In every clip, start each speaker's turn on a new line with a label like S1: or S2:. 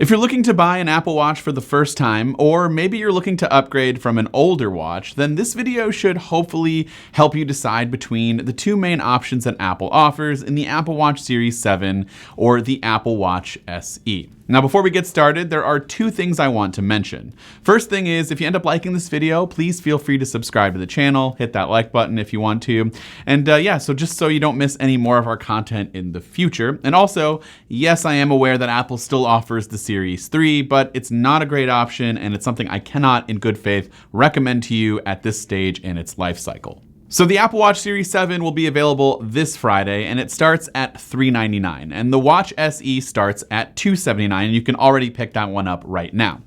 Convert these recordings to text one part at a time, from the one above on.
S1: If you're looking to buy an Apple Watch for the first time, or maybe you're looking to upgrade from an older watch, then this video should hopefully help you decide between the two main options that Apple offers in the Apple Watch Series 7 or the Apple Watch SE. Now, before we get started, there are two things I want to mention. First thing is, if you end up liking this video, please feel free to subscribe to the channel, hit that like button if you want to. And so just so you don't miss any more of our content in the future. And also, yes, I am aware that Apple still offers the Series 3, but it's not a great option, and it's something I cannot, in good faith, recommend to you at this stage in its life cycle. So the Apple Watch Series 7 will be available this Friday, and it starts at $399, and the Watch SE starts at $279, and you can already pick that one up right now.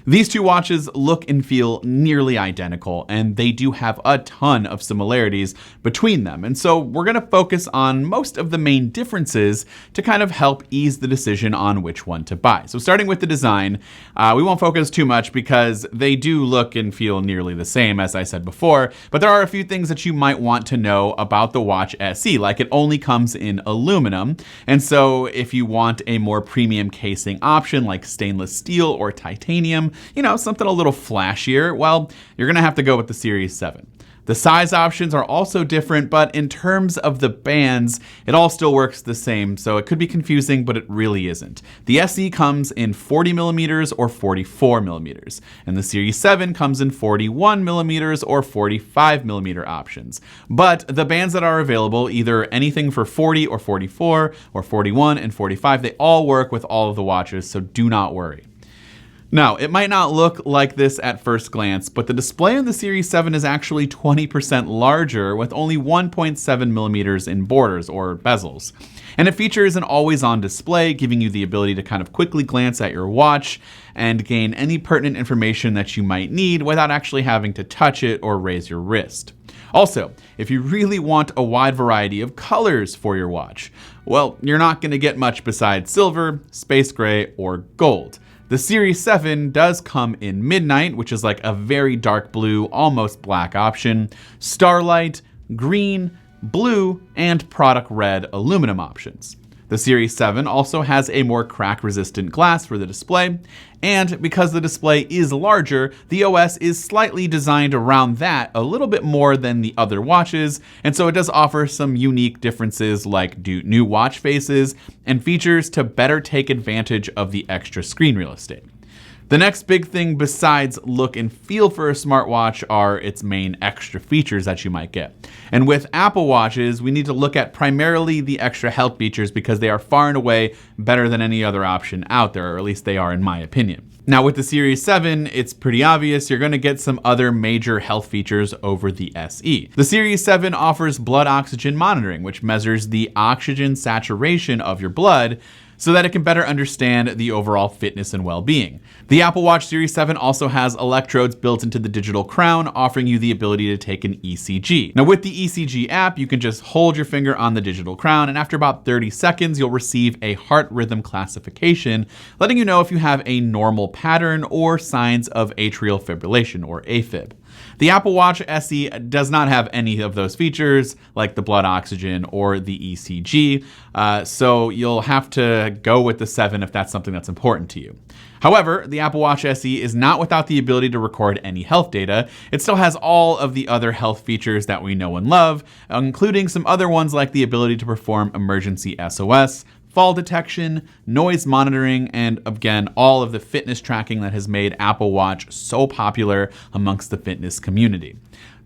S1: These two watches look and feel nearly identical, and they do have a ton of similarities between them. And so we're going to focus on most of the main differences to kind of help ease the decision on which one to buy. So starting with the design, we won't focus too much because they do look and feel nearly the same, as I said before, but there are a few things that you might want to know about the Watch SE, like it only comes in aluminum. And so if you want a more premium casing option like stainless steel or titanium, something a little flashier, well, you're gonna have to go with the Series 7. The size options are also different, but in terms of the bands, it all still works the same, so it could be confusing, but it really isn't. The SE comes in 40mm or 44mm, and the Series 7 comes in 41mm or 45mm options. But the bands that are available, either anything for 40 or 44 or 41 and 45, they all work with all of the watches, so do not worry. Now, it might not look like this at first glance, but the display on the Series 7 is actually 20% larger with only 1.7mm in borders or bezels. And it features an always-on display, giving you the ability to kind of quickly glance at your watch and gain any pertinent information that you might need without actually having to touch it or raise your wrist. Also, if you really want a wide variety of colors for your watch, well, you're not going to get much besides silver, space gray, or gold. The Series 7 does come in midnight, which is like a very dark blue, almost black option, starlight, green, blue, and product red aluminum options. The Series 7 also has a more crack-resistant glass for the display, and because the display is larger, the OS is slightly designed around that a little bit more than the other watches, and so it does offer some unique differences like new watch faces and features to better take advantage of the extra screen real estate. The next big thing besides look and feel for a smartwatch are its main extra features that you might get. And with Apple Watches, we need to look at primarily the extra health features because they are far and away better than any other option out there, or at least they are in my opinion. Now with the Series 7, it's pretty obvious you're going to get some other major health features over the SE. The Series 7 offers blood oxygen monitoring, which measures the oxygen saturation of your blood, so that it can better understand the overall fitness and well-being. The Apple Watch Series 7 also has electrodes built into the digital crown, offering you the ability to take an ECG. Now with the ECG app, you can just hold your finger on the digital crown, and after about 30 seconds, you'll receive a heart rhythm classification, letting you know if you have a normal pattern or signs of atrial fibrillation, or AFib. The Apple Watch SE does not have any of those features, like the blood oxygen or the ECG, so you'll have to go with the 7 if that's something that's important to you. However, the Apple Watch SE is not without the ability to record any health data. It still has all of the other health features that we know and love, including some other ones like the ability to perform emergency SOS, fall detection, noise monitoring, and again, all of the fitness tracking that has made Apple Watch so popular amongst the fitness community.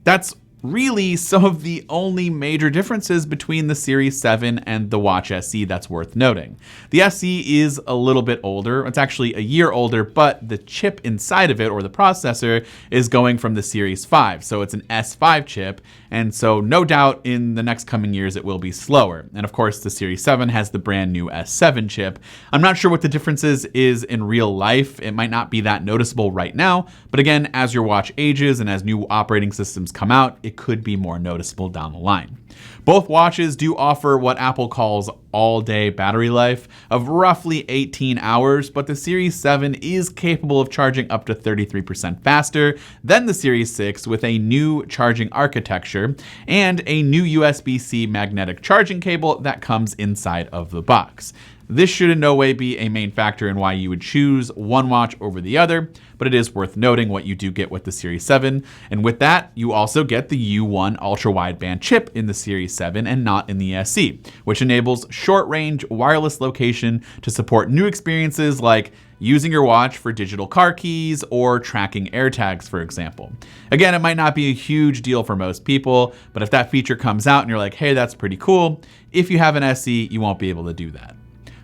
S1: That's really some of the only major differences between the Series 7 and the Watch SE that's worth noting. The SE is a little bit older. It's actually a year older, but the chip inside of it, or the processor, is going from the Series 5. So it's an S5 chip, and so no doubt in the next coming years it will be slower. And of course, the Series 7 has the brand new S7 chip. I'm not sure what the differences is in real life. It might not be that noticeable right now, but again, as your watch ages and as new operating systems come out, it could be more noticeable down the line. Both watches do offer what Apple calls all-day battery life of roughly 18 hours, but the Series 7 is capable of charging up to 33% faster than the Series 6 with a new charging architecture and a new USB-C magnetic charging cable that comes inside of the box. This should in no way be a main factor in why you would choose one watch over the other, but it is worth noting what you do get with the Series 7. And with that, you also get the U1 ultra-wideband chip in the Series 7 and not in the SE, which enables short-range wireless location to support new experiences like using your watch for digital car keys or tracking AirTags, for example. Again, it might not be a huge deal for most people, but if that feature comes out and you're like, hey, that's pretty cool, if you have an SE, you won't be able to do that.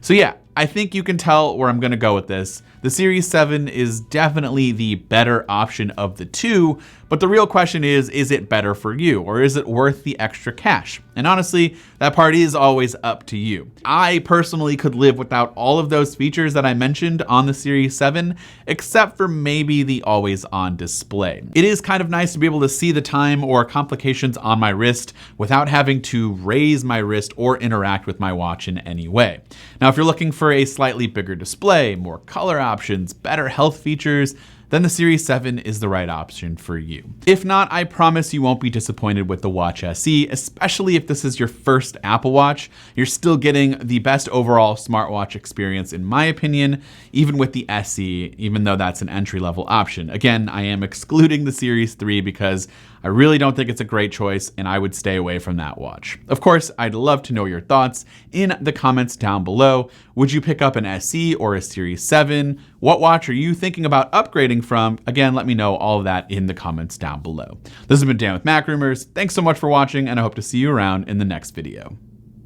S1: So yeah, I think you can tell where I'm gonna go with this. The Series 7 is definitely the better option of the two, but the real question is it better for you, or is it worth the extra cash? And honestly, that part is always up to you. I personally could live without all of those features that I mentioned on the Series 7, except for maybe the always on display. It is kind of nice to be able to see the time or complications on my wrist without having to raise my wrist or interact with my watch in any way. Now, if you're looking for a slightly bigger display, more color options, better health features, then the Series 7 is the right option for you. If not, I promise you won't be disappointed with the Watch SE, especially if this is your first Apple Watch. You're still getting the best overall smartwatch experience, in my opinion, even with the SE, even though that's an entry-level option. Again, I am excluding the Series 3 because I really don't think it's a great choice, and I would stay away from that watch. Of course, I'd love to know your thoughts in the comments down below. Would you pick up an SE or a Series 7? What watch are you thinking about upgrading from? Again, let me know all of that in the comments down below. This has been Dan with MacRumors. Thanks so much for watching, and I hope to see you around in the next video.